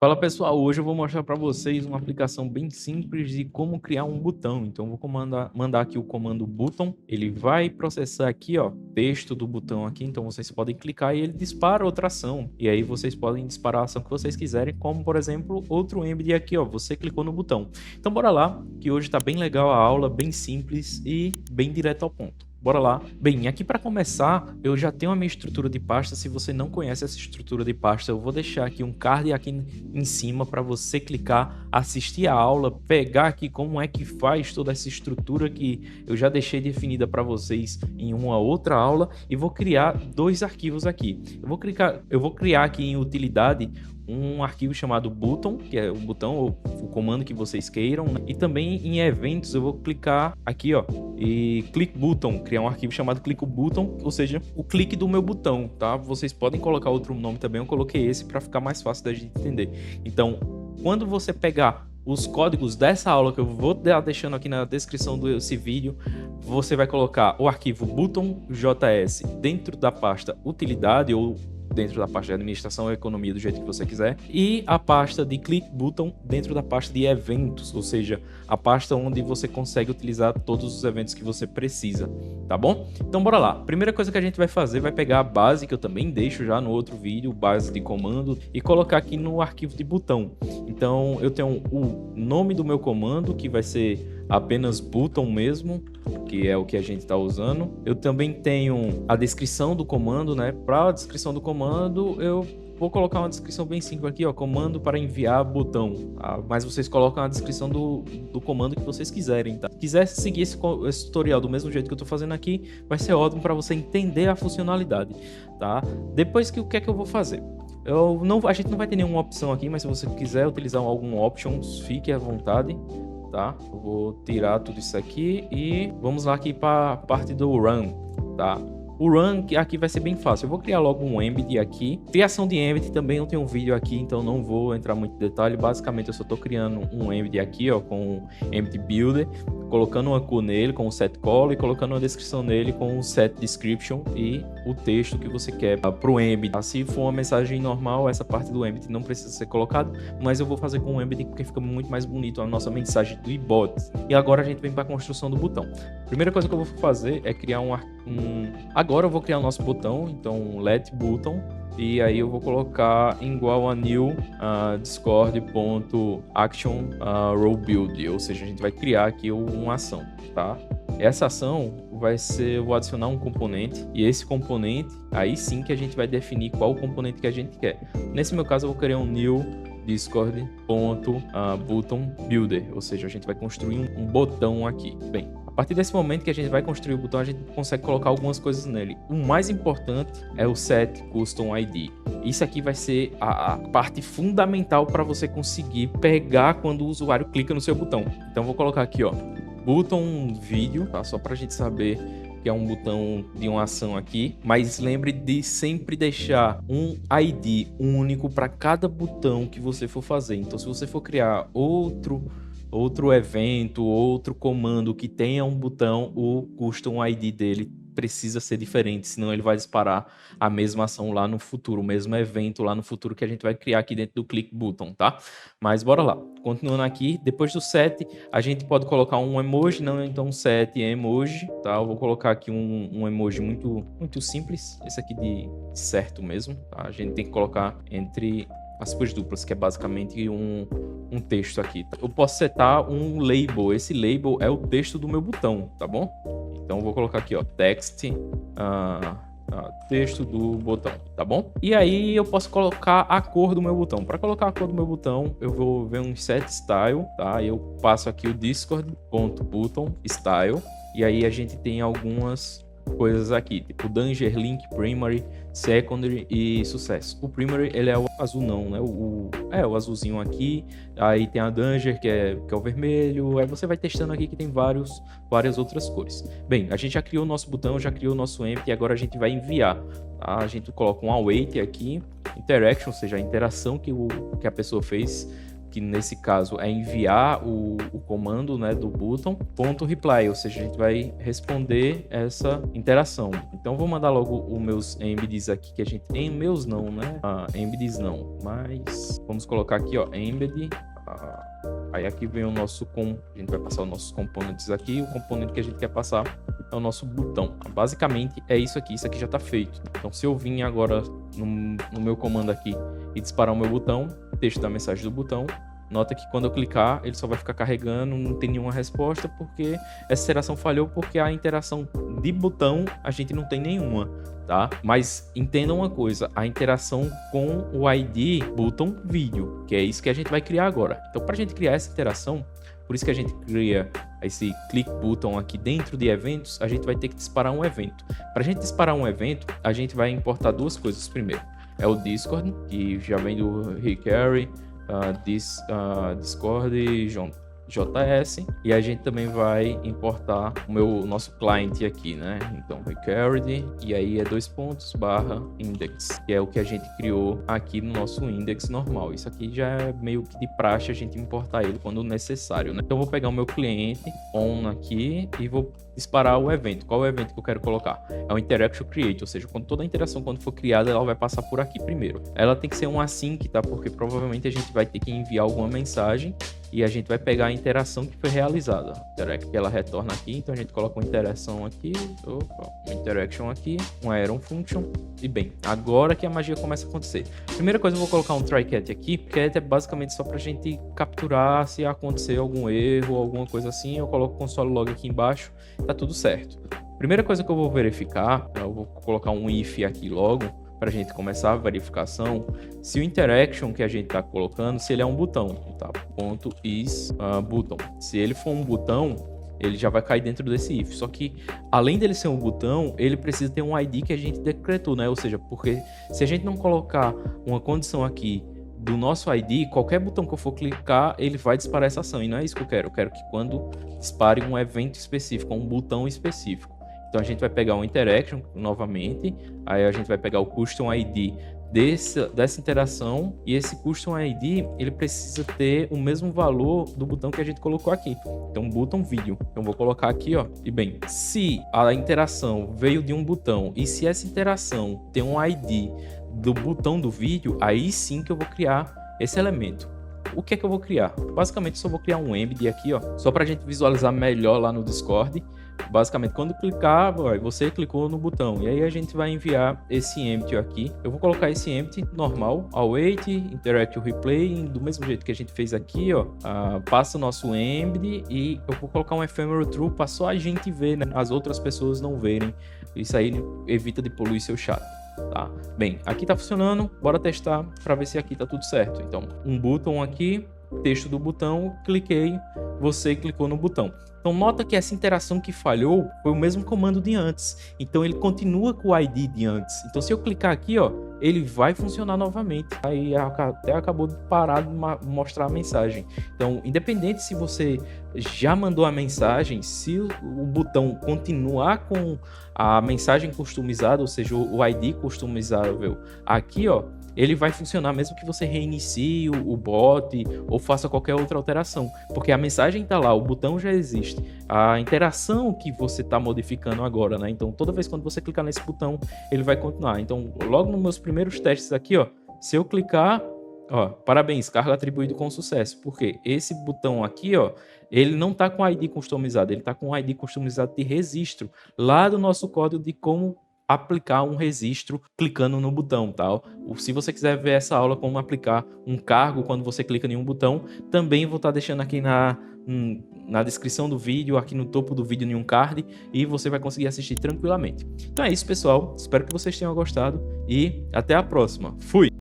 Fala pessoal, hoje eu vou mostrar para vocês uma aplicação bem simples de como criar um botão. Então eu vou mandar aqui o comando button, ele vai processar aqui, ó, texto do botão aqui, então vocês podem clicar e ele dispara outra ação. E aí vocês podem disparar a ação que vocês quiserem, como por exemplo, outro embed aqui, ó, você clicou no botão. Então bora lá, que hoje tá bem legal a aula, bem simples e bem direto ao ponto. Bora lá. Bem, aqui para começar, eu já tenho a minha estrutura de pasta. Se você não conhece essa estrutura de pasta, eu vou deixar aqui um card aqui em cima para você clicar, assistir a aula, pegar aqui como é que faz toda essa estrutura que eu já deixei definida para vocês em uma outra aula e vou criar dois arquivos aqui. Eu vou criar aqui em utilidade um arquivo chamado button, que é o botão ou o comando que vocês queiram, né? E também em eventos eu vou clicar aqui, ó, e click button, criar um arquivo chamado click button, ou seja, o clique do meu botão, tá? Vocês podem colocar outro nome também, eu coloquei esse para ficar mais fácil da gente entender. Então, quando você pegar os códigos dessa aula que eu vou deixando aqui na descrição desse vídeo, você vai colocar o arquivo button.js dentro da pasta utilidade ou dentro da pasta de administração ou economia do jeito que você quiser, e a pasta de click button dentro da pasta de eventos, ou seja, a pasta onde você consegue utilizar todos os eventos que você precisa, tá bom? Então bora lá. Primeira coisa que a gente vai fazer, vai pegar a base, que eu também deixo já no outro vídeo, base de comando, e colocar aqui no arquivo de botão. Então eu tenho o nome do meu comando, que vai ser apenas button mesmo, que é o que a gente está usando. Eu também tenho a descrição do comando, né? Para a descrição do comando, eu vou colocar uma descrição bem simples aqui, ó, comando para enviar botão. Mas vocês colocam a descrição do comando que vocês quiserem, tá? Se quiser seguir esse tutorial do mesmo jeito que eu estou fazendo aqui, vai ser ótimo para você entender a funcionalidade, tá? Depois que o que é que eu vou fazer? A gente não vai ter nenhuma opção aqui, mas se você quiser utilizar algum options, fique à vontade. Tá? Eu vou tirar tudo isso aqui e vamos lá aqui para a parte do run, tá? O run aqui vai ser bem fácil. Eu vou criar logo um embed aqui. Criação de embed também eu tenho um vídeo aqui, então não vou entrar muito em detalhe. Basicamente eu só estou criando um embed aqui, ó, com o embed builder, colocando uma cor nele com o set call e colocando uma descrição nele com o set description e o texto que você quer para o embed. Se for uma mensagem normal, essa parte do embed não precisa ser colocada, mas eu vou fazer com o embed porque fica muito mais bonito a nossa mensagem do ibot. E agora a gente vem para a construção do botão. Primeira coisa que eu vou fazer é criar Agora eu vou criar o nosso botão, então let button, e aí eu vou colocar igual a new discord.action role build, ou seja, a gente vai criar aqui uma ação, tá? Essa ação vai ser, eu vou adicionar um componente, e esse componente, aí sim que a gente vai definir qual o componente que a gente quer. Nesse meu caso eu vou criar um new discord.button builder, ou seja, a gente vai construir um botão aqui. Bem, a partir desse momento que a gente vai construir o botão, a gente consegue colocar algumas coisas nele. O mais importante é o set custom ID. Isso aqui vai ser a parte fundamental para você conseguir pegar quando o usuário clica no seu botão. Então vou colocar aqui, ó, button vídeo, tá? Só para a gente saber que é um botão de uma ação aqui, mas lembre de sempre deixar um ID único para cada botão que você for fazer. Então se você for criar outro evento, outro comando que tenha um botão, o custom ID dele precisa ser diferente, senão ele vai disparar a mesma ação lá no futuro, o mesmo evento lá no futuro que a gente vai criar aqui dentro do click button, tá? Mas bora lá, continuando aqui, depois do set, a gente pode colocar um emoji, não, então set emoji, tá? Eu vou colocar aqui um emoji muito simples, esse aqui de certo mesmo, tá? A gente tem que colocar entre aspas duplas, que é basicamente um texto aqui. Eu posso setar um label, esse label é o texto do meu botão, tá bom? Então eu vou colocar aqui, ó, text, texto do botão, tá bom? E aí eu posso colocar a cor do meu botão. Para colocar a cor do meu botão, eu vou ver um set style, tá? Eu passo aqui o discord.button style, e aí a gente tem algumas coisas aqui, tipo Danger, Link, Primary, Secondary e Sucesso. O Primary, ele é o azul não, né? O azulzinho aqui, aí tem a Danger, que é o vermelho, aí você vai testando aqui que tem várias outras cores. Bem, a gente já criou o nosso botão, já criou o nosso emp e agora a gente vai enviar, tá? A gente coloca um await aqui, interaction, ou seja, a interação que a pessoa fez que nesse caso é enviar o comando, né, do button, .reply, ou seja, a gente vai responder essa interação. Então vou mandar logo os meus embeds aqui, que a gente... meus não, né? Embeds não, mas vamos colocar aqui, ó, embed. Aí aqui vem o nosso a gente vai passar os nossos componentes aqui. O componente que a gente quer passar é o nosso botão. Basicamente é isso aqui já está feito. Então se eu vir agora no meu comando aqui e disparar o meu botão, texto da mensagem do botão, nota que quando eu clicar ele só vai ficar carregando, não tem nenhuma resposta, porque essa interação falhou, porque a interação de botão a gente não tem nenhuma, tá? Mas entendam uma coisa, a interação com o ID button vídeo, que é isso que a gente vai criar agora. Então para a gente criar essa interação, por isso que a gente cria esse click button aqui dentro de eventos, a gente vai ter que disparar um evento. Para a gente disparar um evento, a gente vai importar duas coisas primeiro. É o Discord, que já vem do Recarry, Discord JS, e a gente também vai importar o nosso client aqui, né? Então recarried, e aí é /index, que é o que a gente criou aqui no nosso index normal. Isso aqui já é meio que de praxe a gente importar ele quando necessário, né? Então eu vou pegar o meu cliente on aqui e vou disparar o evento. Qual é o evento que eu quero colocar? É o interaction create, ou seja, quando toda a interação quando for criada, ela vai passar por aqui primeiro. Ela tem que ser um async, tá? Porque provavelmente a gente vai ter que enviar alguma mensagem e a gente vai pegar a interação que foi realizada. Que ela retorna aqui, então a gente coloca uma interação aqui, uma interaction aqui, um iron function, e bem, agora que a magia começa a acontecer. Primeira coisa, eu vou colocar um try cat aqui, cat é basicamente só pra gente capturar se acontecer algum erro, alguma coisa assim. Eu coloco o console log aqui embaixo, tá tudo certo. Primeira coisa que eu vou verificar, eu vou colocar um if aqui logo, para a gente começar a verificação, se o interaction que a gente está colocando, se ele é um botão, tá? .is button. Se ele for um botão, ele já vai cair dentro desse if. Só que, além dele ser um botão, ele precisa ter um ID que a gente decretou, né? Ou seja, porque se a gente não colocar uma condição aqui do nosso ID, qualquer botão que eu for clicar, ele vai disparar essa ação. E não é isso que eu quero. Eu quero que quando dispare um evento específico, um botão específico. Então a gente vai pegar o interaction novamente, aí a gente vai pegar o custom ID dessa interação, e esse custom ID ele precisa ter o mesmo valor do botão que a gente colocou aqui. Então button vídeo, então vou colocar aqui, ó. E bem, se a interação veio de um botão e se essa interação tem um ID do botão do vídeo, aí sim que eu vou criar esse elemento. O que é que eu vou criar? Basicamente só vou criar um embed aqui, ó, só para a gente visualizar melhor lá no Discord. Basicamente, quando clicar, você clicou no botão, e aí a gente vai enviar esse empty aqui. Eu vou colocar esse empty normal, await, interactive replay, do mesmo jeito que a gente fez aqui, ó. Passa o nosso embed e eu vou colocar um ephemeral true para só a gente ver, né? As outras pessoas não verem. Isso aí evita de poluir seu chat. Tá? Bem, aqui tá funcionando, bora testar para ver se aqui tá tudo certo. Então, um botão aqui, texto do botão, cliquei, você clicou no botão. Então nota que essa interação que falhou foi o mesmo comando de antes. Então ele continua com o ID de antes. Então se eu clicar aqui, ó, ele vai funcionar novamente. Aí até acabou de parar de mostrar a mensagem. Então, independente se você já mandou a mensagem, se o botão continuar com a mensagem customizada, ou seja, o ID customizável aqui, ó, ele vai funcionar mesmo que você reinicie o bot ou faça qualquer outra alteração, porque a mensagem está lá, o botão já existe, a interação que você está modificando agora, né? Então toda vez quando você clicar nesse botão, ele vai continuar. Então logo nos meus primeiros testes aqui, ó, se eu clicar, ó, parabéns, carga atribuído com sucesso, porque esse botão aqui, ó, ele não está com ID customizado, ele está com ID customizado de registro lá do nosso código de como aplicar um registro clicando no botão, tá? Se você quiser ver essa aula como aplicar um cargo quando você clica em um botão, também vou estar deixando aqui na descrição do vídeo, aqui no topo do vídeo em um card, e você vai conseguir assistir tranquilamente. Então é isso, pessoal. Espero que vocês tenham gostado e até a próxima. Fui!